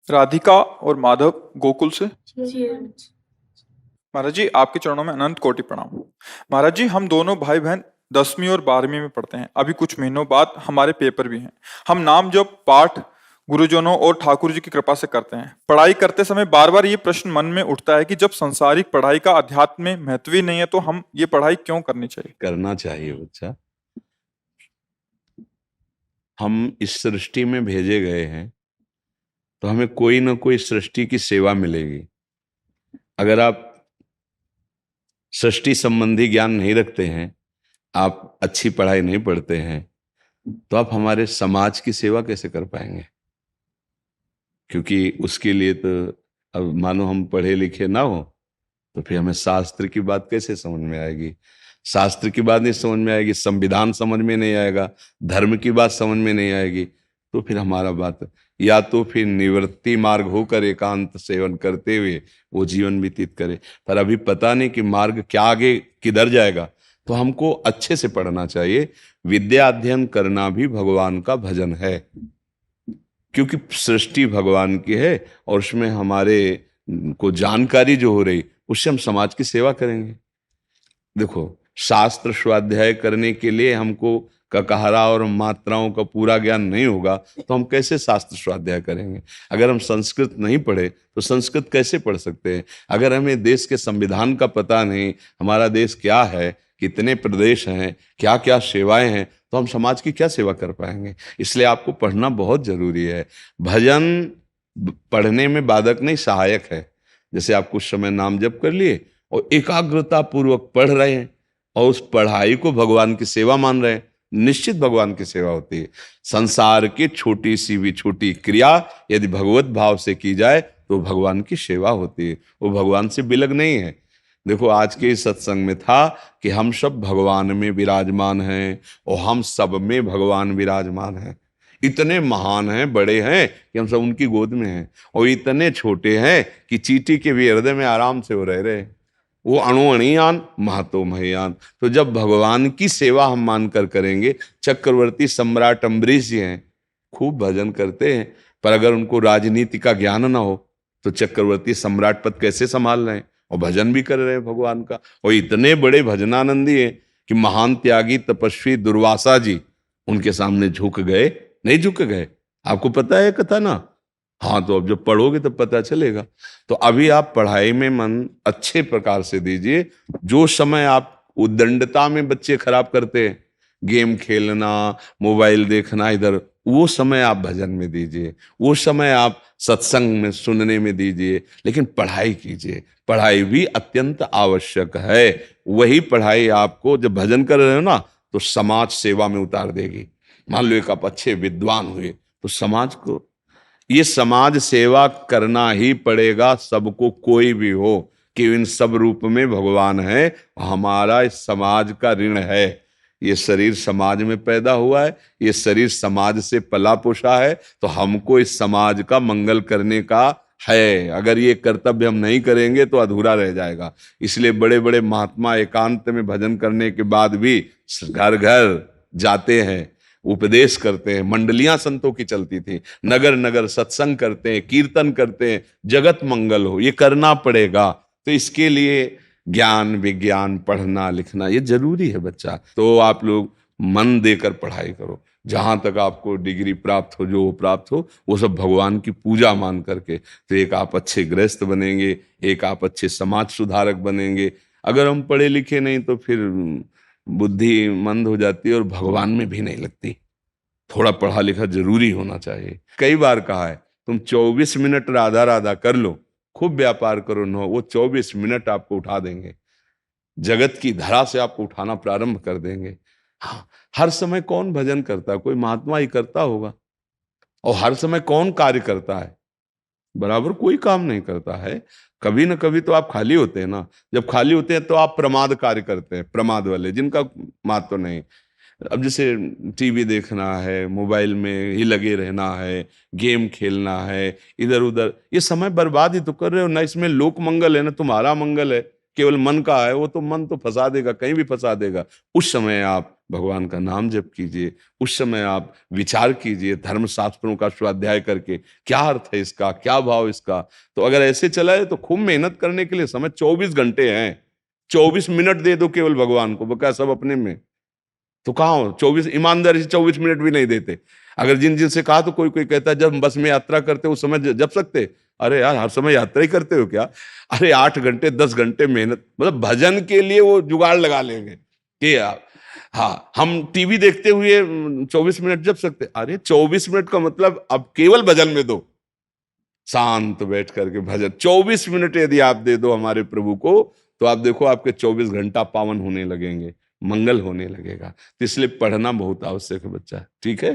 राधिका और माधव गोकुल से। जी। महाराज जी, आपके चरणों में अनंत कोटि प्रणाम। महाराज जी, हम दोनों भाई बहन 10वीं और 12वीं में पढ़ते हैं। अभी कुछ महीनों बाद हमारे पेपर भी हैं। हम नाम जप पाठ गुरुजनों और ठाकुर जी की कृपा से करते हैं। पढ़ाई करते समय बार बार ये प्रश्न मन में उठता है कि जब संसारिक पढ़ाई का अध्यात्म में महत्व ही नहीं है तो हम ये पढ़ाई क्यों करनी चाहिए? करना चाहिए बच्चा। हम इस सृष्टि में भेजे गए हैं तो हमें कोई ना कोई सृष्टि की सेवा मिलेगी। अगर आप सृष्टि संबंधी ज्ञान नहीं रखते हैं, आप अच्छी पढ़ाई नहीं पढ़ते हैं, तो आप हमारे समाज की सेवा कैसे कर पाएंगे? क्योंकि उसके लिए तो अब मानो हम पढ़े लिखे ना हो तो फिर हमें शास्त्र की बात कैसे समझ में आएगी? शास्त्र की बात नहीं समझ में आएगी, संविधान समझ में नहीं आएगा, धर्म की बात समझ में नहीं आएगी, तो फिर हमारा बात या तो फिर निवृत्ति मार्ग होकर एकांत सेवन करते हुए वो जीवन व्यतीत करे। पर अभी पता नहीं कि मार्ग क्या आगे किधर जाएगा, तो हमको अच्छे से पढ़ना चाहिए। विद्या अध्ययन करना भी भगवान का भजन है, क्योंकि सृष्टि भगवान की है और उसमें हमारे को जानकारी जो हो रही उससे हम समाज की सेवा करेंगे। देखो, शास्त्र स्वाध्याय करने के लिए हमको ककहरा और मात्राओं का पूरा ज्ञान नहीं होगा तो हम कैसे शास्त्र स्वाध्याय करेंगे? अगर हम संस्कृत नहीं पढ़े तो संस्कृत कैसे पढ़ सकते हैं? अगर हमें देश के संविधान का पता नहीं, हमारा देश क्या है, कितने प्रदेश हैं, क्या क्या सेवाएं हैं, तो हम समाज की क्या सेवा कर पाएंगे? इसलिए आपको पढ़ना बहुत जरूरी है। भजन पढ़ने में बाधक नहीं, सहायक है। जैसे आप कुछ समय नाम जप कर लिए और एकाग्रता पूर्वक पढ़ रहे हैं और उस पढ़ाई को भगवान की सेवा मान रहे हैं, निश्चित भगवान की सेवा होती है। संसार की छोटी सी भी छोटी क्रिया यदि भगवत भाव से की जाए तो भगवान की सेवा होती है, वो भगवान से बिलग नहीं है। देखो, आज के इस सत्संग में था कि हम सब भगवान में विराजमान हैं और हम सब में भगवान विराजमान हैं। इतने महान हैं, बड़े हैं कि हम सब उनकी गोद में हैं, और इतने छोटे हैं कि चींटी के भी हृदय में आराम से वो रह रहे। वो अणुअणियान महतो महयान। तो जब भगवान की सेवा हम मानकर करेंगे, चक्रवर्ती सम्राट अम्बरीश जी हैं, खूब भजन करते हैं, पर अगर उनको राजनीति का ज्ञान ना हो तो चक्रवर्ती सम्राट पद कैसे संभाल रहे हैं? और भजन भी कर रहे हैं भगवान का, और इतने बड़े भजनानंदी हैं कि महान त्यागी तपस्वी दुर्वासा जी उनके सामने झुक गए? नहीं झुक गए। आपको पता है कथा ना? हाँ, तो अब जब पढ़ोगे तब पता चलेगा। तो अभी आप पढ़ाई में मन अच्छे प्रकार से दीजिए। जो समय आप उद्दंडता में बच्चे खराब करते हैं, गेम खेलना, मोबाइल देखना, इधर वो समय आप भजन में दीजिए, वो समय आप सत्संग में सुनने में दीजिए, लेकिन पढ़ाई कीजिए। पढ़ाई भी अत्यंत आवश्यक है। वही पढ़ाई आपको जब भजन कर रहे हो ना तो समाज सेवा में उतार देगी। मान लो एक आप अच्छे विद्वान हुए तो समाज को ये समाज सेवा करना ही पड़ेगा, सबको, कोई भी हो, कि इन सब रूप में भगवान है। हमारा इस समाज का ऋण है। ये शरीर समाज में पैदा हुआ है, ये शरीर समाज से पला पोषा है, तो हमको इस समाज का मंगल करने का है। अगर ये कर्तव्य हम नहीं करेंगे तो अधूरा रह जाएगा। इसलिए बड़े बड़े महात्मा एकांत में भजन करने के बाद भी घर घर जाते हैं, उपदेश करते हैं। मंडलियां संतों की चलती थी, नगर नगर सत्संग करते हैं, कीर्तन करते हैं, जगत मंगल हो। ये करना पड़ेगा। तो इसके लिए ज्ञान विज्ञान पढ़ना लिखना ये जरूरी है बच्चा। तो आप लोग मन देकर पढ़ाई करो। जहां तक आपको डिग्री प्राप्त हो, जो प्राप्त हो, वो सब भगवान की पूजा मान करके। तो एक आप अच्छे गृहस्थ बनेंगे, एक आप अच्छे समाज सुधारक बनेंगे। अगर हम पढ़े लिखे नहीं तो फिर बुद्धि मंद हो जाती है और भगवान में भी नहीं लगती। थोड़ा पढ़ा लिखा जरूरी होना चाहिए। कई बार कहा है, तुम 24 मिनट राधा राधा कर लो, खूब व्यापार करो न, वो 24 मिनट आपको उठा देंगे, जगत की धरा से आपको उठाना प्रारंभ कर देंगे। हाँ, हर समय कौन भजन करता है? कोई महात्मा ही करता होगा। और हर समय कौन कार्य करता है? बराबर कोई काम नहीं करता है। कभी ना कभी तो आप खाली होते हैं ना। जब खाली होते हैं तो आप प्रमाद कार्य करते हैं, प्रमाद वाले, जिनका महत्व नहीं। अब जैसे टीवी देखना है, मोबाइल में ही लगे रहना है, गेम खेलना है, इधर उधर, ये समय बर्बाद ही तो कर रहे हो ना। इसमें लोक मंगल है ना तुम्हारा मंगल है, केवल मन का है। वो तो मन तो फंसा देगा, कहीं भी फंसा देगा। उस समय आप भगवान का नाम जप कीजिए, उस समय आप विचार कीजिए धर्म शास्त्रों का स्वाध्याय करके, क्या अर्थ है इसका, क्या भाव इसका। तो अगर ऐसे चला है तो खूब मेहनत करने के लिए समय 24 घंटे हैं। 24 मिनट दे दो केवल भगवान को, बका सब अपने में। तो कहाँ हो 24, ईमानदारी से 24 मिनट भी नहीं देते। अगर जिन जिन से कहा तो कोई कोई कहता है जब बस में यात्रा करते उस समय जप सकते। अरे यार हर समय यात्रा ही करते हो क्या? अरे 8 घंटे 10 घंटे मेहनत, मतलब भजन के लिए वो जुगाड़ लगा लेंगे कि हाँ हम टीवी देखते हुए 24 मिनट जप सकते। अरे 24 मिनट का मतलब अब केवल भजन में दो, शांत बैठ करके भजन 24 मिनट यदि आप दे दो हमारे प्रभु को, तो आप देखो आपके 24 घंटा पावन होने लगेंगे, मंगल होने लगेगा। तो इसलिए पढ़ना बहुत आवश्यक है बच्चा, ठीक है।